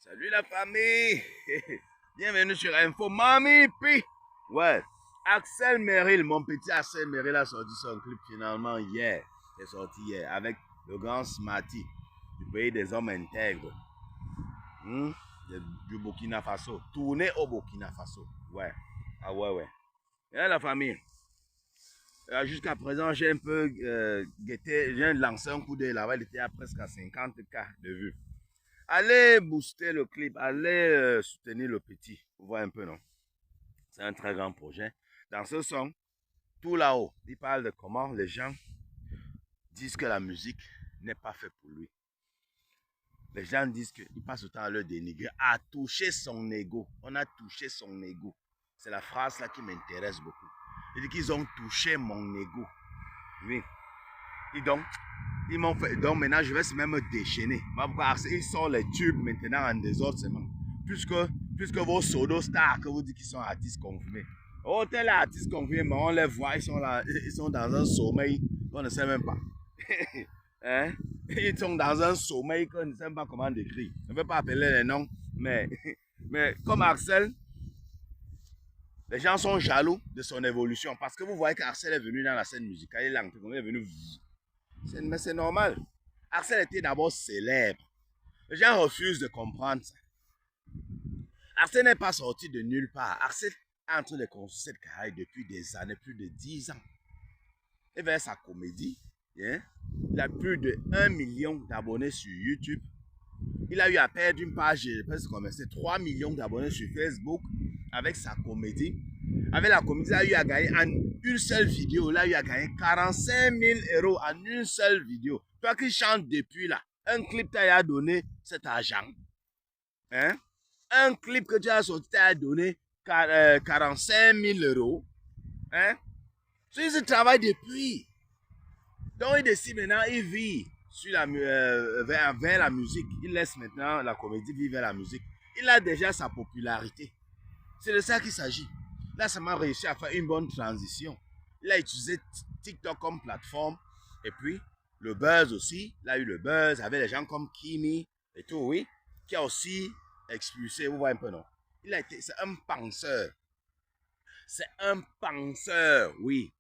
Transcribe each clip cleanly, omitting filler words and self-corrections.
Salut la famille. Bienvenue sur Info Mami P. Ouais. Axel Merrill, mon petit Axel Merrill a sorti son clip finalement hier. C'est sorti hier avec le grand Smarty du pays des hommes intègres. Du Burkina Faso. Tourné au Burkina Faso. Ouais. Ah ouais. Et la famille. Jusqu'à présent, j'ai un peu guetté, j'ai lancé un coup d'œil là-bas, il était à presque à 50K de vues. Allez booster le clip, allez soutenir le petit. Vous voyez un peu, non? C'est un très grand projet. Dans ce son, tout là-haut, il parle de comment les gens disent que la musique n'est pas faite pour lui. Les gens disent qu'il passe autant à le dénigrer, à toucher son ego. On a touché son ego. C'est la phrase là qui m'intéresse beaucoup. Il dit qu'ils ont touché mon ego. Oui. Et donc, ils m'ont fait. Donc maintenant, je vais même me déchaîner. Ils sortent les tubes maintenant en désordre seulement. Puisque vos pseudo-stars que vous dites qu'ils sont artistes confirmés. Oh, tel artiste confirmé, mais on les voit, ils sont là, ils sont dans un sommeil qu'on ne sait même pas. Hein? Ils sont dans un sommeil qu'on ne sait même pas comment décrire. Je ne veux pas appeler les noms, mais comme Axel, les gens sont jaloux de son évolution parce que vous voyez qu'Axel est venu dans la scène musicale, il est venu. Mais c'est normal. Axel était d'abord célèbre. Les gens refusent de comprendre ça. Axel n'est pas sorti de nulle part. Axel est en train de construire cette carrière depuis des années, plus de 10 ans. Et vers sa comédie, il a plus de 1 million d'abonnés sur YouTube. Il a eu à perdre une page, c'est 3 millions d'abonnés sur Facebook avec sa comédie. Avec la comédie, il a eu à gagner en une seule vidéo. Il a eu à gagner 45 000 € en une seule vidéo. Toi qui chantes depuis là, un clip t'a donné cet argent. Hein? Un clip que tu as sorti t'a donné 45 000 €. Hein? Il travaille depuis. Donc il décide maintenant, il vit sur vers la musique. Il laisse maintenant la comédie vivre vers la musique. Il a déjà sa popularité. C'est de ça qu'il s'agit. Là, ça m'a réussi à faire une bonne transition. Il a utilisé TikTok comme plateforme. Et puis, le buzz aussi. Il a eu le buzz avec des gens comme Kimi et tout, oui. Qui a aussi expulsé, vous voyez un peu, non? C'est un penseur. C'est un penseur, oui.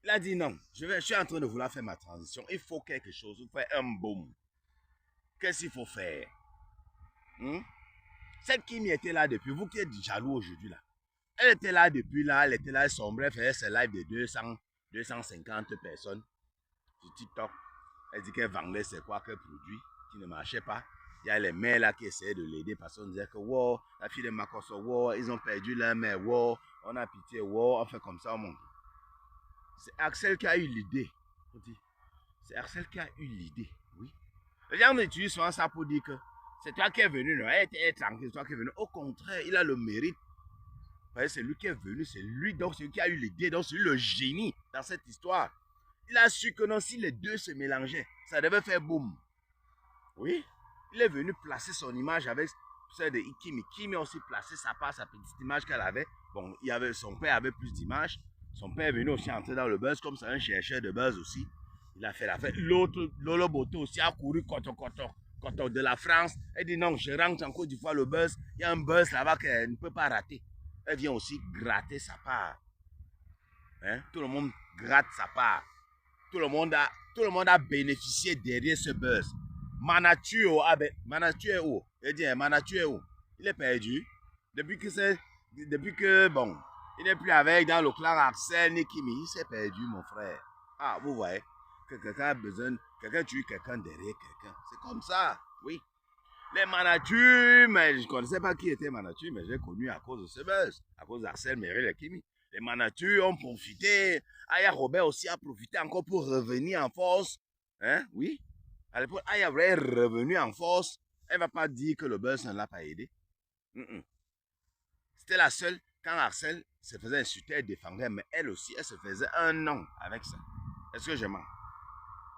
Il a dit non, je suis en train de vouloir faire ma transition. Il faut quelque chose, il faut faire un boom. Qu'est-ce qu'il faut faire? Cette Kimi était là depuis, vous qui êtes jaloux aujourd'hui là. Elle était là depuis là, elle était là, elle sombrait, elle faisait ses lives de 250 personnes sur TikTok. Elle dit qu'elle vendait ses quoi, qu'elle produit, qui ne marchait pas. Il y a les mères là qui essayaient de l'aider parce qu'on disait que wow, la fille de Makoso, wow, ils ont perdu leur mère, wow, on a pitié, wow, on fait comme ça au monde. C'est Axel qui a eu l'idée. C'est Axel qui a eu l'idée, oui. Les gens m'utilisent souvent ça pour dire que c'est toi qui es venu, non? Elle est tranquille, c'est toi qui es venu. Au contraire, il a le mérite. C'est lui qui est venu, c'est lui, donc c'est lui qui a eu l'idée, donc c'est lui le génie dans cette histoire. Il a su que non, si les deux se mélangeaient, ça devait faire boum. Oui, il est venu placer son image avec celle de Kimi. Kimi a aussi placé sa petite image qu'elle avait. Bon, son père avait plus d'images. Son père est venu aussi entrer dans le buzz, comme c'est un chercheur de buzz aussi. Il a fait la fête. L'autre, Lolo Boto aussi, a couru de la France. Elle dit non, je rentre en Côte d'Ivoire, le buzz. Il y a un buzz là-bas qu'elle ne peut pas rater. Elle vient aussi gratter sa part. Hein? Tout le monde gratte sa part. Tout le monde a bénéficié derrière ce buzz. Manatu est où? Il dit, Manatu est où? Il est perdu. Depuis que bon, il n'est plus avec dans le clan Axel ni Kimi, il s'est perdu, mon frère. Ah, vous voyez, que quelqu'un a besoin, quelqu'un tue quelqu'un derrière quelqu'un. C'est comme ça, oui. Les Manatu, mais je ne connaissais pas qui était Manatu, mais j'ai connu à cause de ce buzz, à cause d'Axel Merrill et Kimi. Les Manatu ont profité. Aya Robert aussi a profité encore pour revenir en force. Hein, oui. À l'époque, Aya est revenue en force. Elle ne va pas dire que le buzz ne l'a pas aidé. C'était la seule, quand Axel se faisait insulter, elle défendait, mais elle aussi, elle se faisait un nom avec ça. Est-ce que je mens?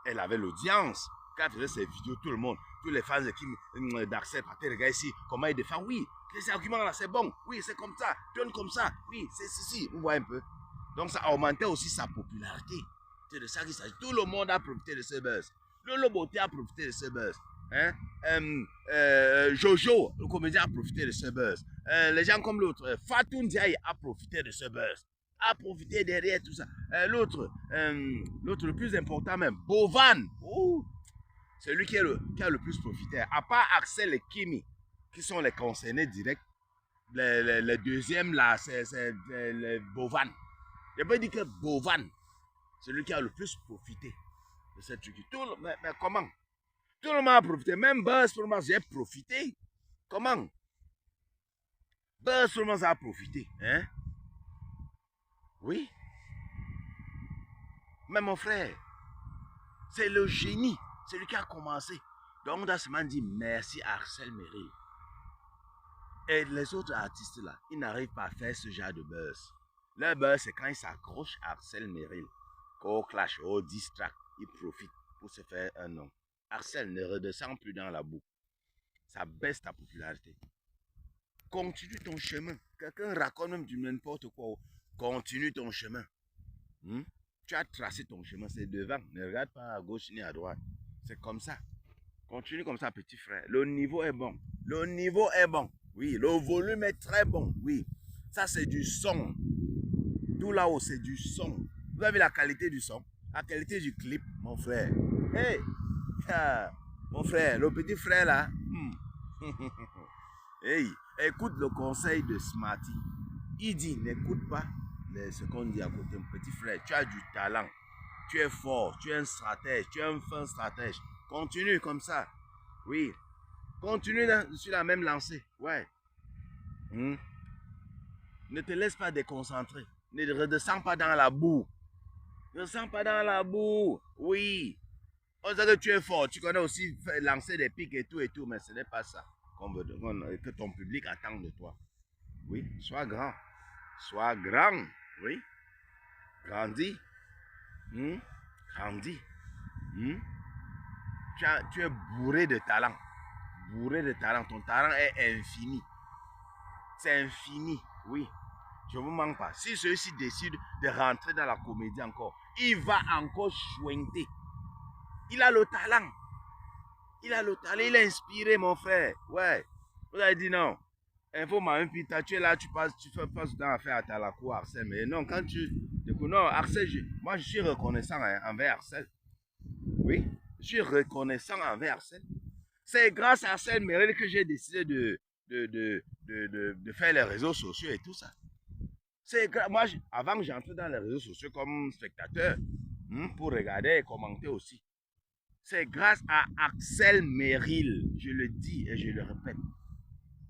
Elle avait l'audience. Quand elle faisait ses vidéos, tout le monde, tous les fans d'Axel partaient regarder ici, comment il défend. Oui, ces arguments-là, c'est bon. Oui, c'est comme ça. Donne comme ça. Oui, c'est ceci. Vous voyez un peu. Donc, ça augmentait aussi sa popularité. C'est de ça qu'il s'agit. Tout le monde a profité de ce buzz. Le Loboté a profité de ce buzz. Hein? Jojo, le comédien, a profité de ce buzz. Les gens comme l'autre, Fatou Ndiaye a profité de ce buzz. A profité derrière tout ça. L'autre, le plus important même, Bovan. C'est lui qui a le plus profité. À part Axel et Kimi, qui sont les concernés directs, les deuxièmes là, c'est Bovan. Je peux dire que Bovan, c'est lui qui a le plus profité de cette truc. Mais comment? Tout le monde a profité. Même Buzz, pour moi, j'ai profité. Comment? Buzz, pour moi, ça a profité. Hein? Oui. Mais mon frère, c'est le génie. C'est lui qui a commencé. Donc, on a seulement dit merci à Axel Merrill. Et les autres artistes là, ils n'arrivent pas à faire ce genre de buzz. Le buzz, c'est quand ils s'accrochent à Axel Merrill. Qu'au clash, au distract, ils profitent pour se faire un nom. Axel ne redescend plus dans la boue. Ça baisse ta popularité. Continue ton chemin. Quelqu'un raconte même du n'importe quoi. Continue ton chemin. Tu as tracé ton chemin, c'est devant. Ne regarde pas à gauche ni à droite. C'est comme ça. Continue comme ça, petit frère. Le niveau est bon. Le niveau est bon. Oui, le volume est très bon. Oui. Ça, c'est du son. Tout là-haut, c'est du son. Vous avez la qualité du son, la qualité du clip, mon frère. Hey! Mon frère, le petit frère là. Hey! Écoute le conseil de Smarty. Il dit, n'écoute pas ce qu'on dit à côté. Mon petit frère, tu as du talent. Tu es fort, tu es un stratège, tu es un fin stratège. Continue comme ça. Oui. Continue sur la même lancée. Ouais. Ne te laisse pas déconcentrer. Ne redescends pas dans la boue. Ne redescends pas dans la boue. Oui. On sait que tu es fort. Tu connais aussi lancer des pics et tout. Mais ce n'est pas ça que ton public attend de toi. Oui. Sois grand. Sois grand. Oui. Grandis. Grandis. Tu es bourré de talent. Bourré de talent. Ton talent est infini. C'est infini. Oui. Je ne vous manque pas. Si celui-ci décide de rentrer dans la comédie encore, il va encore chointer. Il a le talent. Il a le talent. Il est inspiré, mon frère. Ouais. Vous avez dit non. Info m'a pita, tu es là, tu fais pas ce temps à faire à Talakou, Arsène. Mais non, quand tu. Non, Arsène, moi je suis reconnaissant envers Arsène. Oui. Je suis reconnaissant envers Arsène. C'est grâce à Arsène Merrill que j'ai décidé de faire les réseaux sociaux et tout ça. Moi, avant que j'entre dans les réseaux sociaux comme spectateur, pour regarder et commenter aussi, c'est grâce à Axel Merrill, je le dis et je le répète,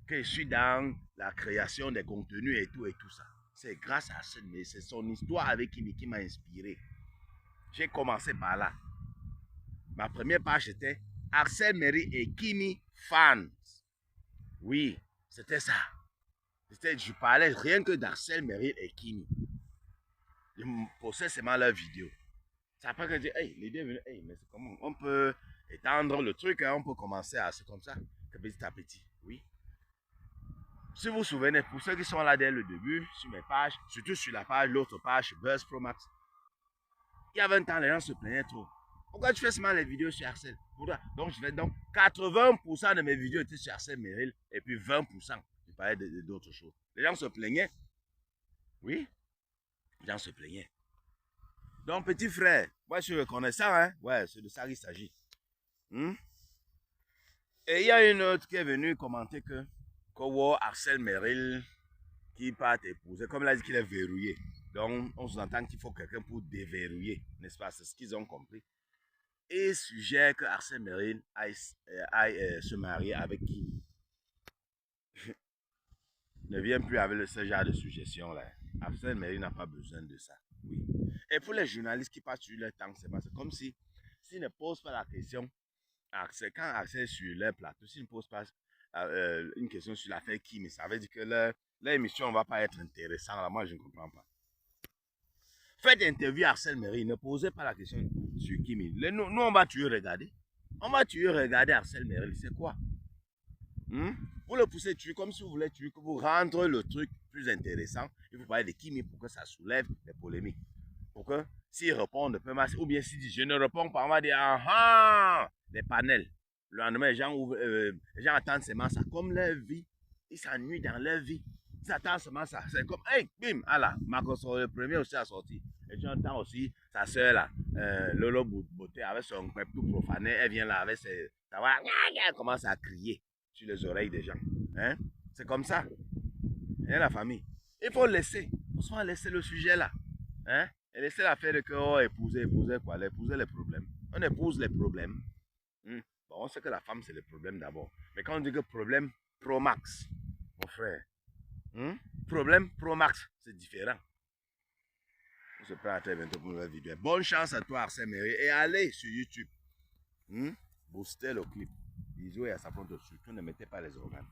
que je suis dans la création des contenus et tout ça. C'est grâce à Axel Merrill, c'est son histoire avec Kimi qui m'a inspiré. J'ai commencé par là. Ma première page était Axel Merrill et Kimi fans. Oui, c'était ça. Je parlais rien que d'Axel Merrill et Kimi. Je postais seulement leur vidéo. C'est après que je dis, hey, l'idée est venue, hey, mais c'est comment on peut étendre le truc, hein, on peut commencer à c'est comme ça, petit à petit, oui. Si vous vous souvenez, pour ceux qui sont là dès le début, sur mes pages, surtout sur la page, l'autre page, Buzz Pro Max, il y a 20 ans, les gens se plaignaient trop. Pourquoi tu fais seulement les vidéos sur Axel? Donc, je fais donc 80% de mes vidéos étaient sur Axel Merrill et puis 20%, je parlais d'autres choses. Les gens se plaignaient. Oui, les gens se plaignaient. Donc, petit frère, moi je suis reconnaissant, hein? Ouais, c'est de ça qu'il s'agit. Et il y a une autre qui est venue commenter que Axel Merrill qui part épouser, comme il a dit qu'il est verrouillé. Donc, on s'entend qu'il faut quelqu'un pour déverrouiller, n'est-ce pas? C'est ce qu'ils ont compris. Et suggère que Axel Merrill aille se marier avec qui? Ne viens plus avec ce genre de suggestion là. Axel Merrill n'a pas besoin de ça. Oui. Et pour les journalistes qui passent sur leur temps, c'est comme si s'ils ne posent pas la question, quand Axel est sur leur plateau, s'ils ne posent pas une question sur l'affaire Kimi, ça veut dire que leur émission ne va pas être intéressante. Là, moi, je ne comprends pas. Faites interview à Axel Merrill, ne posez pas la question sur Kimi. Nous, on va toujours regarder. On va toujours regarder Axel Merrill. C'est quoi? Vous le poussez dessus comme si vous voulez que vous rentrez le truc plus intéressant. Il faut parler de Kimi pour que ça soulève des polémiques. Pour que s'il répond de peu ou bien s'il dit je ne réponds pas, on va dire ah, les panels. Le lendemain, les gens attendent seulement ça. Comme leur vie, ils s'ennuient dans leur vie. Ils attendent seulement ça. C'est comme, hey, bim, Allah, Marcos, le premier aussi a sorti. Et tu entends aussi sa soeur là, Lolo Beauté, avec son peuple tout profané. Elle vient là avec ses. Elle commence à crier sur les oreilles des gens. Hein? C'est comme ça. Et la famille. Il faut laisser. Il faut laisser le sujet là. Hein? Et laisser l'affaire de que, oh, épouser quoi? Épouser les problèmes. On épouse les problèmes. Bon, on sait que la femme, c'est le problème d'abord. Mais quand on dit que problème pro max, mon frère, problème pro max, c'est différent. On se prend à très bientôt pour une nouvelle vidéo. Bonne chance à toi, Arsène Mairie. Et allez sur YouTube. Boostez le clip. Bisous et à sa surtout ne mettez pas les organes.